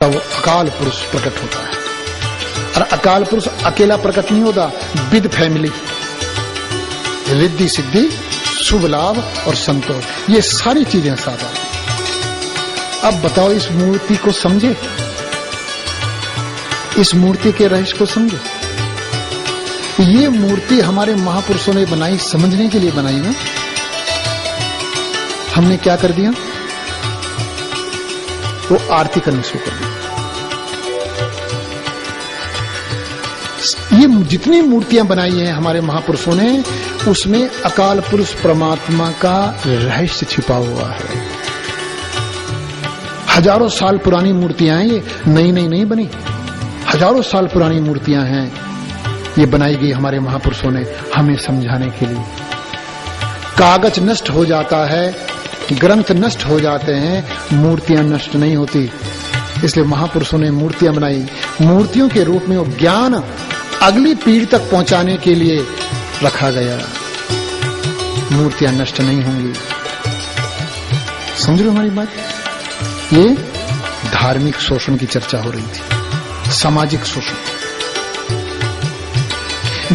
तब अकाल पुरुष प्रकट होता है। और अकाल पुरुष अकेला प्रकट नहीं होता, विद फैमिली, रिद्धि सिद्धि शुभ लाभ और संतोष, ये सारी चीजें साथ आती। अब बताओ इस मूर्ति को समझे, इस मूर्ति के रहस्य को समझे। ये मूर्ति हमारे महापुरुषों ने बनाई, समझने के लिए बनाई ना। हमने क्या कर दिया, वो आरती करनी शुरू कर दी। ये जितनी मूर्तियां बनाई हैं हमारे महापुरुषों ने, उसमें अकाल पुरुष परमात्मा का रहस्य छिपा हुआ है। हजारों साल पुरानी मूर्तियां हैं, ये नई नई नहीं बनी, हजारों साल पुरानी मूर्तियां हैं। ये बनाई गई हमारे महापुरुषों ने हमें समझाने के लिए। कागज नष्ट हो जाता है, ग्रंथ नष्ट हो जाते हैं, मूर्तियां नष्ट नहीं होती। इसलिए महापुरुषों ने मूर्तियां बनाई। मूर्तियों के रूप में वो ज्ञान अगली पीढ़ी तक पहुंचाने के लिए रखा गया। मूर्तियां नष्ट नहीं होंगी। समझ लो हमारी बात। ये धार्मिक शोषण की चर्चा हो रही थी, सामाजिक शोषण,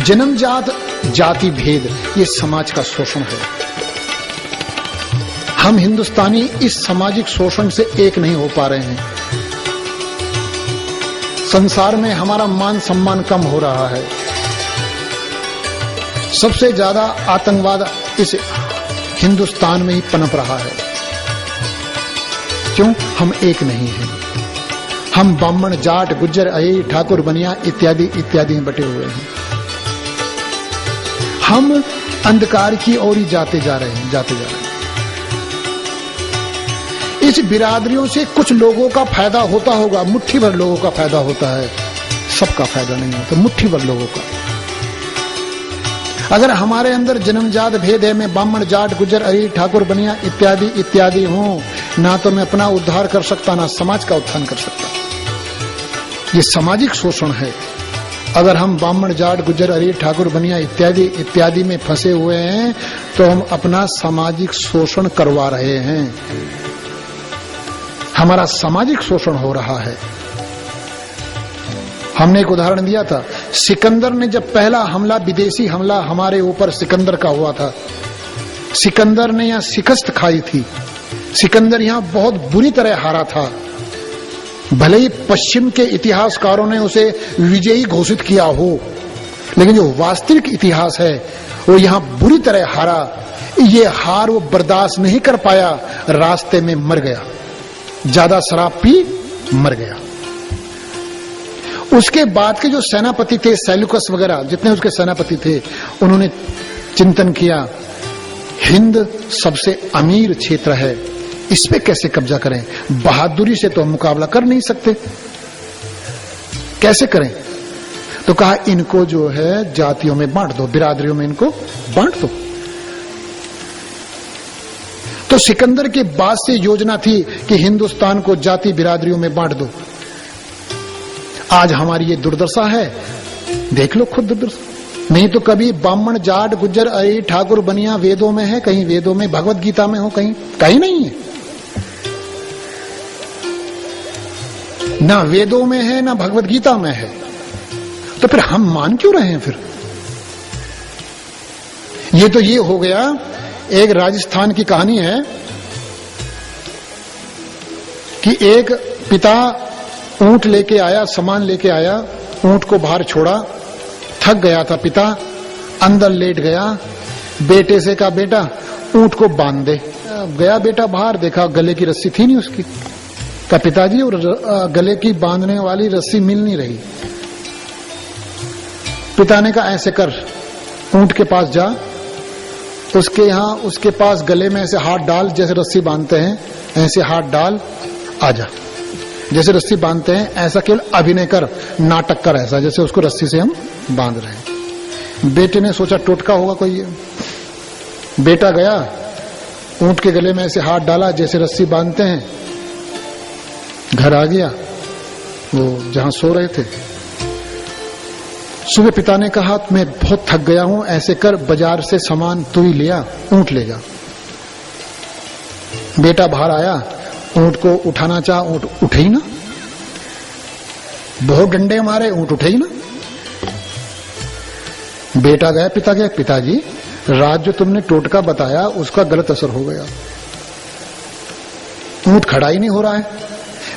जन्मजात जाति भेद, ये समाज का शोषण है। हम हिंदुस्तानी इस सामाजिक शोषण से एक नहीं हो पा रहे हैं। संसार में हमारा मान सम्मान कम हो रहा है। सबसे ज्यादा आतंकवाद इस हिंदुस्तान में ही पनप रहा है। क्यों? हम एक नहीं हैं। हम ब्राह्मण, जाट, गुज्जर, अय्यर, ठाकुर, बनिया इत्यादि इत्यादि में बटे हुए हैं। हम अंधकार की ओर ही जाते जा रहे हैं। इस बिरादरियों से कुछ लोगों का फायदा होता होगा, मुट्ठी भर लोगों का फायदा होता है, सबका फायदा नहीं होता, मुट्ठी भर लोगों का। अगर हमारे अंदर जन्मजात भेद है, मैं ब्राह्मण, जाट, गुज्जर, अय्यर, ठाकुर, बनिया इत्यादि इत्यादि हूं, ना तो मैं अपना उद्धार कर सकता, ना समाज का उत्थान कर सकता। ये सामाजिक शोषण है। अगर हम ब्राह्मण, जाट, गुज्जर, अय्यर, ठाकुर, बनिया इत्यादि इत्यादि में फंसे हुए हैं, तो हम अपना सामाजिक शोषण करवा रहे हैं। हमारा सामाजिक शोषण हो रहा है। हमने एक उदाहरण दिया था, सिकंदर ने जब पहला हमला, विदेशी हमला हमारे ऊपर सिकंदर का हुआ था, सिकंदर ने यहां शिकस्त खाई थी। सिकंदर यहां बहुत बुरी तरह हारा था। भले ही पश्चिम के इतिहासकारों ने उसे विजयी घोषित किया हो, लेकिन जो वास्तविक इतिहास है वो यहां बुरी तरह हारा। ये हार वो बर्दाश्त नहीं कर पाया, रास्ते में मर गया, ज्यादा शराब पी मर गया। उसके बाद के जो सेनापति थे, सेल्यूकस वगैरह जितने उसके सेनापति थे, उन्होंने चिंतन किया, हिंद सबसे अमीर क्षेत्र है, इस पे कैसे कब्जा करें। बहादुरी से तो हम मुकाबला कर नहीं सकते, कैसे करें। तो कहा इनको जो है जातियों में बांट दो, बिरादरियों में इनको बांट दो। तो सिकंदर के बाद से योजना थी कि हिंदुस्तान को जाति बिरादरियों में बांट दो। आज हमारी ये दुर्दशा है, देख लो खुद दुर्दशा। नहीं तो कभी ब्राह्मण, जाट, गुज्जर, अय्यर, ठाकुर, बनिया वेदों में है, कहीं वेदों में, भगवत गीता में हो, कहीं नहीं है। ना वेदों में है, ना भगवत गीता में है। तो फिर हम मान क्यों रहे हैं फिर? ये तो ये हो गया। एक राजस्थान की कहानी है कि एक पिता ऊंट लेके आया, सामान लेके आया, ऊंट को बाहर छोड़ा, थक गया था पिता, अंदर लेट गया। बेटे से कहा बेटा ऊंट को बांध दे। गया बेटा बाहर, देखा गले की रस्सी थी नहीं उसकी। कहा पिताजी और गले की बांधने वाली रस्सी मिल नहीं रही। पिता ने कहा ऐसे कर, ऊंट के पास जा, उसके पास गले में ऐसे हाथ डाल, जैसे रस्सी बांधते हैं ऐसे हाथ डाल, आजा। जैसे रस्सी बांधते हैं ऐसा केवल अभिनय कर, नाटक कर, ऐसा जैसे उसको रस्सी से हम बांध रहे हैं। बेटे ने सोचा टोटका होगा कोई। बेटा गया, ऊंट के गले में ऐसे हाथ डाला जैसे रस्सी बांधते हैं, घर आ गया वो जहां सो रहे थे। सुबह पिता ने कहा मैं बहुत थक गया हूं, ऐसे कर बाजार से सामान तू ही ले आ, ऊंट ले जा। बेटा बाहर आया, ऊंट को उठाना चाहा, ऊंट उठे ही ना। बहुत डंडे मारे, ऊंट उठे ही ना। बेटा गया, पिता गया, पिताजी रात जो तुमने टोटका बताया उसका गलत असर हो गया, ऊंट खड़ा ही नहीं हो रहा है।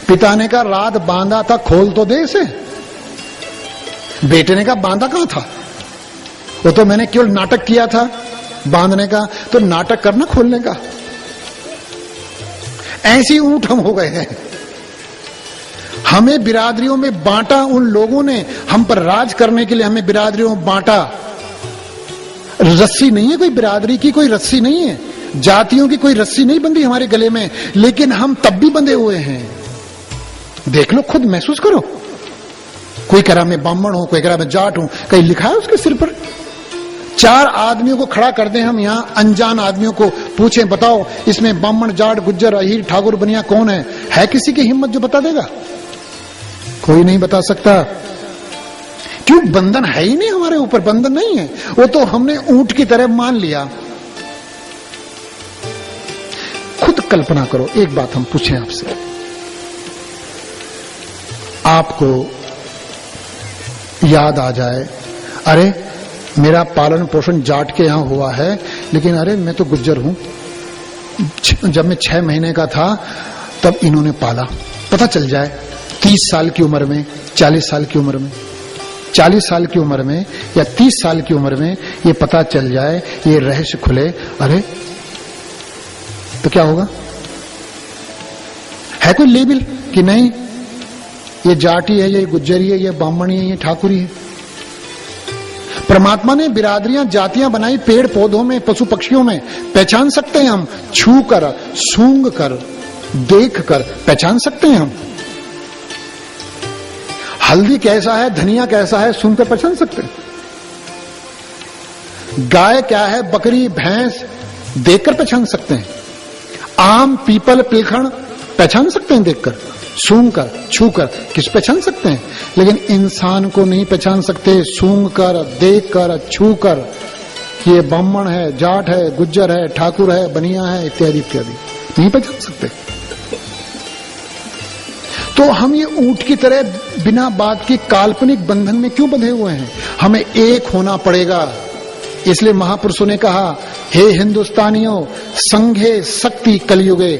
पिता ने कहा रात बांधा था, खोल तो दे इसे। बेटे ने कहा बांधा कहां था, वो तो मैंने केवल नाटक किया था बांधने का, तो नाटक करना खोलने का। ऐसी ऊंट हम हो गए हैं। हमें बिरादरियों में बांटा उन लोगों ने, हम पर राज करने के लिए हमें बिरादरियों में बांटा। रस्सी नहीं है कोई बिरादरी की, कोई रस्सी नहीं है, जातियों की कोई रस्सी नहीं बंधी हमारे गले में, लेकिन हम तब भी बंधे हुए हैं। देख लो, खुद महसूस करो। कोई कह रहा मैं ब्राह्मण हूं, कोई कह रहा मैं जाट हूं, कहीं लिखा है उसके सिर पर? 4 आदमियों को खड़ा कर दें हम यहां, अनजान आदमियों को पूछें बताओ इसमें ब्राह्मण, जाट, गुज्जर, अहीर, ठाकुर, बनिया कौन है किसी की हिम्मत जो बता देगा? कोई नहीं बता सकता। क्यों? बंधन है ही नहीं हमारे ऊपर, बंधन नहीं है, वो तो हमने ऊंट की तरह मान लिया। खुद कल्पना करो, एक बात हम पूछें आपसे, आपको याद आ जाए अरे मेरा पालन पोषण जाट के यहां हुआ है, लेकिन अरे मैं तो गुज्जर हूं, जब मैं 6 महीने का था तब इन्होंने पाला। पता चल जाए 30 साल की उम्र में, 40 साल की उम्र में, 40 साल की उम्र में या 30 साल की उम्र में ये पता चल जाए, ये रहस्य खुले, अरे तो क्या होगा? है कोई लेबल कि नहीं ये जाटी है, ये गुज्जरी है, ये ब्राह्मणी है, ये ठाकुरी है? परमात्मा ने बिरादरियां, जातियां बनाई पेड़ पौधों में, पशु पक्षियों में। पहचान सकते हैं हम, छू कर, सूंघ कर, देख कर पहचान सकते हैं हम। हल्दी कैसा है, धनिया कैसा है, सुनकर पहचान सकते हैं। गाय क्या है, बकरी, भैंस देखकर पहचान सकते हैं। आम, पीपल, पिलखड़ पहचान सकते हैं देखकर, सूंघकर, छूकर, किस पहचान सकते हैं। लेकिन इंसान को नहीं पहचान सकते, सूंघकर, देखकर, छूकर कि ये ब्राह्मण है, जाट है, गुज्जर है, ठाकुर है, बनिया है, इत्यादि इत्यादि नहीं पहचान सकते। तो हम ये ऊंट की तरह बिना बात के काल्पनिक बंधन में क्यों बंधे हुए हैं? हमें एक होना पड़ेगा। इसलिए महापुरुषों ने कहा, हे हिंदुस्तानियों, संघे शक्ति कलयुगे।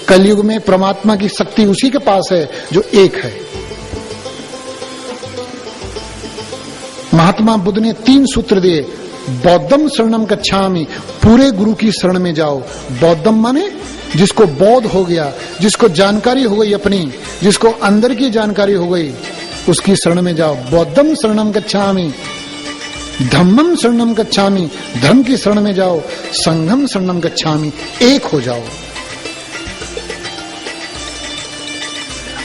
कलयुग में परमात्मा की शक्ति उसी के पास है जो एक है। महात्मा बुद्ध ने 3 सूत्र दिए। बौद्धम शरणम गच्छामि, पूरे गुरु की शरण में जाओ। बौद्धम माने जिसको बोध हो गया, जिसको जानकारी हो गई अपनी, जिसको अंदर की जानकारी हो गई, उसकी शरण में जाओ। बौद्धम शरणम गच्छामि, धम्मम शरणम गच्छामि, धर्म की शरण में जाओ। संघम शरणम गच्छामि, एक हो जाओ।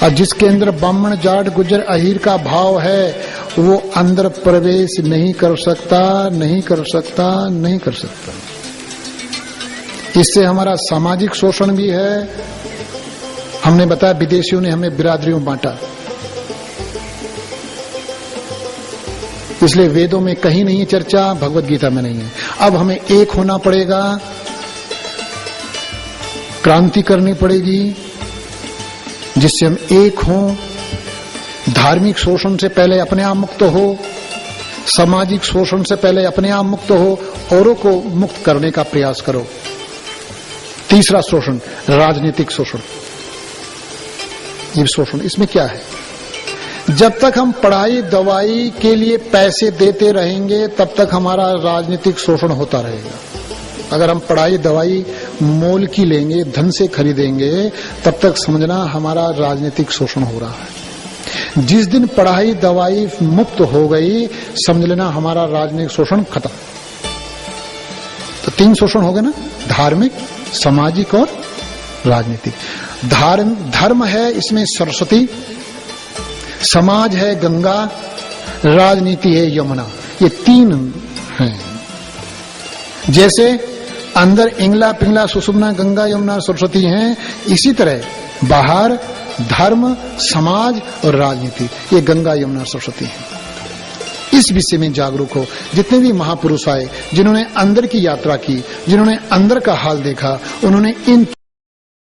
और जिसके अंदर ब्राह्मण, जाट, गुज्जर, अहीर का भाव है, वो अंदर प्रवेश नहीं कर सकता, नहीं कर सकता, नहीं कर सकता। इससे हमारा सामाजिक शोषण भी है। हमने बताया विदेशियों ने हमें बिरादरियों बांटा, इसलिए वेदों में कहीं नहीं है चर्चा, भगवत गीता में नहीं है। अब हमें एक होना पड़ेगा, क्रांति करनी पड़ेगी जिससे हम एक हों। धार्मिक शोषण से पहले अपने आप मुक्त हो, सामाजिक शोषण से पहले अपने आप मुक्त हो, औरों को मुक्त करने का प्रयास करो। तीसरा शोषण, राजनीतिक शोषण। ये शोषण, इसमें क्या है? जब तक हम पढ़ाई दवाई के लिए पैसे देते रहेंगे तब तक हमारा राजनीतिक शोषण होता रहेगा। अगर हम पढ़ाई दवाई मोल की लेंगे, धन से खरीदेंगे, तब तक समझना हमारा राजनीतिक शोषण हो रहा है। जिस दिन पढ़ाई दवाई मुक्त हो गई, समझ लेना हमारा राजनीतिक शोषण खत्म। तो 3 शोषण हो गए ना, धार्मिक, सामाजिक और राजनीतिक। धर्म है, इसमें सरस्वती, समाज है गंगा, राजनीति है यमुना। ये 3 हैं। जैसे अंदर इंगला पिंगला सुषुम्ना गंगा यमुना सरस्वती हैं, इसी तरह बाहर धर्म, समाज और राजनीति, ये गंगा यमुना सरस्वती हैं। इस विषय में जागरूक हो। जितने भी महापुरुष आए, जिन्होंने अंदर की यात्रा की, जिन्होंने अंदर का हाल देखा, उन्होंने इन